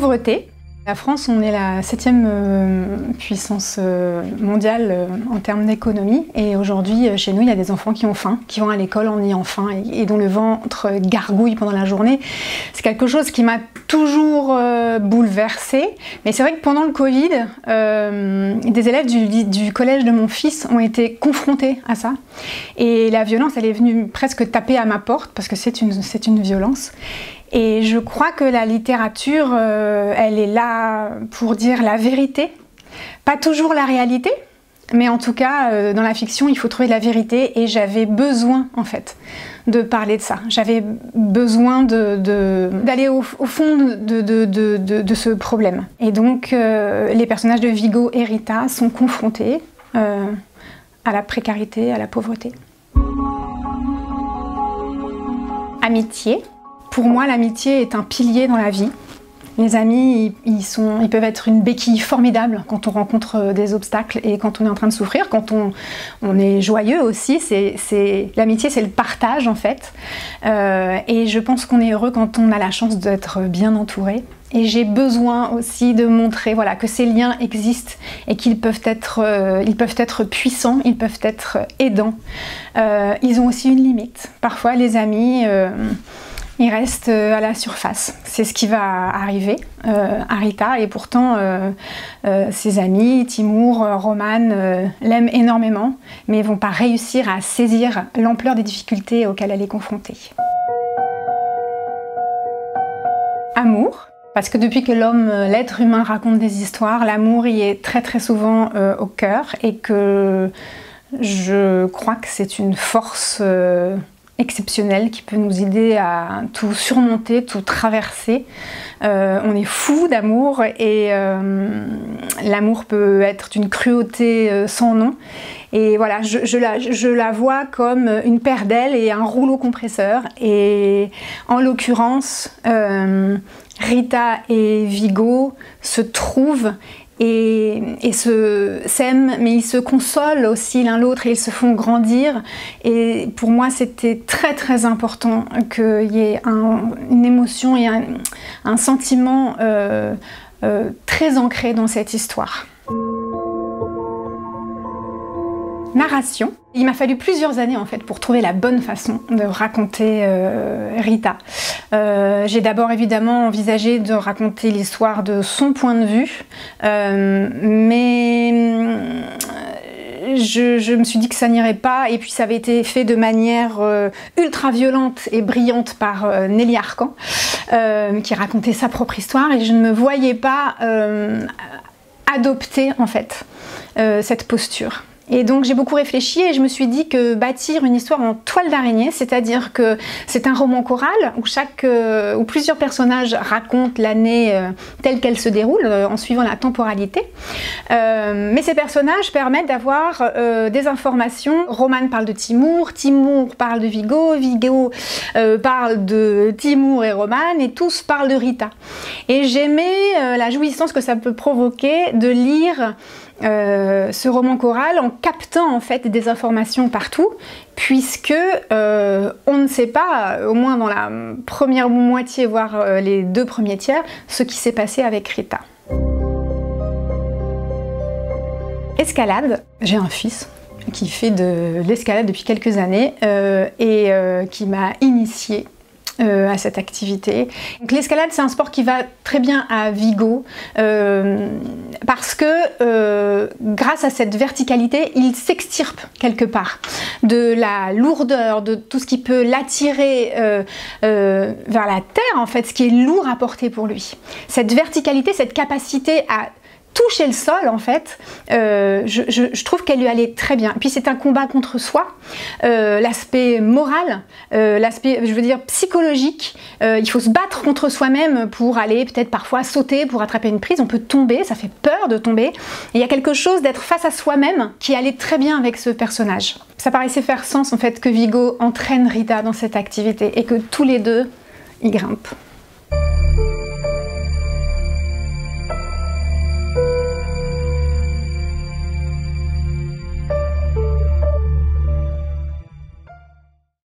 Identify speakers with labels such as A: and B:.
A: pauvreté. La France, on est la 7e puissance mondiale en termes d'économie. Et aujourd'hui, chez nous, il y a des enfants qui ont faim, qui vont à l'école en ayant faim et dont le ventre gargouille pendant la journée. C'est quelque chose qui m'a toujours bouleversée. Mais c'est vrai que pendant le Covid, des élèves du collège de mon fils ont été confrontés à ça. Et la violence, elle est venue presque taper à ma porte, parce que c'est une violence. Et je crois que la littérature, elle est là pour dire la vérité, pas toujours la réalité, mais en tout cas, dans la fiction, il faut trouver la vérité, et j'avais besoin, en fait, de parler de ça. J'avais besoin d'aller au fond de ce problème. Et donc, les personnages de Vigo et Rita sont confrontés à la précarité, à la pauvreté. Amitié. Pour moi, l'amitié est un pilier dans la vie. Les amis, ils peuvent être une béquille formidable quand on rencontre des obstacles et quand on est en train de souffrir, quand on est joyeux aussi. L'amitié, c'est le partage en fait. Et je pense qu'on est heureux quand on a la chance d'être bien entouré. Et j'ai besoin aussi de montrer voilà, que ces liens existent et qu'ils peuvent être puissants, ils peuvent être aidants. Ils ont aussi une limite. Parfois, les amis... ils restent à la surface. C'est ce qui va arriver à Rita, et pourtant ses amis, Timur, Roman, l'aiment énormément, mais ne vont pas réussir à saisir l'ampleur des difficultés auxquelles elle est confrontée. Amour. Parce que depuis que l'être humain raconte des histoires, l'amour y est très très souvent au cœur, et que je crois que c'est une force exceptionnel qui peut nous aider à tout surmonter, tout traverser. On est fou d'amour, et l'amour peut être d'une cruauté sans nom. Et voilà, je la vois comme une paire d'ailes et un rouleau compresseur. Et en l'occurrence, Rita et Vigo se trouvent et s'aiment, mais ils se consolent aussi l'un l'autre et ils se font grandir. Et pour moi, c'était très très important qu'il y ait une émotion et un sentiment très ancré dans cette histoire. Narration. Il m'a fallu plusieurs années en fait pour trouver la bonne façon de raconter Rita. J'ai d'abord évidemment envisagé de raconter l'histoire de son point de vue, mais je me suis dit que ça n'irait pas, et puis ça avait été fait de manière ultra violente et brillante par Nelly Arcan, qui racontait sa propre histoire, et je ne me voyais pas adopter en fait cette posture. Et donc j'ai beaucoup réfléchi, et je me suis dit que bâtir une histoire en toile d'araignée, c'est-à-dire que c'est un roman choral où plusieurs personnages racontent l'année telle qu'elle se déroule en suivant la temporalité. Mais ces personnages permettent d'avoir des informations. Roman parle de Timur, Timur parle de Vigo, Vigo parle de Timur et Roman, et tous parlent de Rita. Et j'aimais la jouissance que ça peut provoquer de lire ce roman choral en captant en fait des informations partout, puisque on ne sait pas, au moins dans la première moitié, voire les 2 premiers tiers, ce qui s'est passé avec Rita. Escalade. J'ai un fils qui fait de l'escalade depuis quelques années et qui m'a initiée à cette activité. L'escalade, c'est un sport qui va très bien à Vigo parce que grâce à cette verticalité, il s'extirpe quelque part de la lourdeur, de tout ce qui peut l'attirer vers la terre, en fait, ce qui est lourd à porter pour lui. Cette verticalité, cette capacité à toucher le sol, en fait, je trouve qu'elle lui allait très bien. Et puis c'est un combat contre soi, l'aspect moral, l'aspect, je veux dire, psychologique. Il faut se battre contre soi-même pour aller peut-être parfois sauter, pour attraper une prise. On peut tomber, ça fait peur de tomber. Et il y a quelque chose d'être face à soi-même qui allait très bien avec ce personnage. Ça paraissait faire sens, en fait, que Vigo entraîne Rita dans cette activité et que tous les deux y grimpent.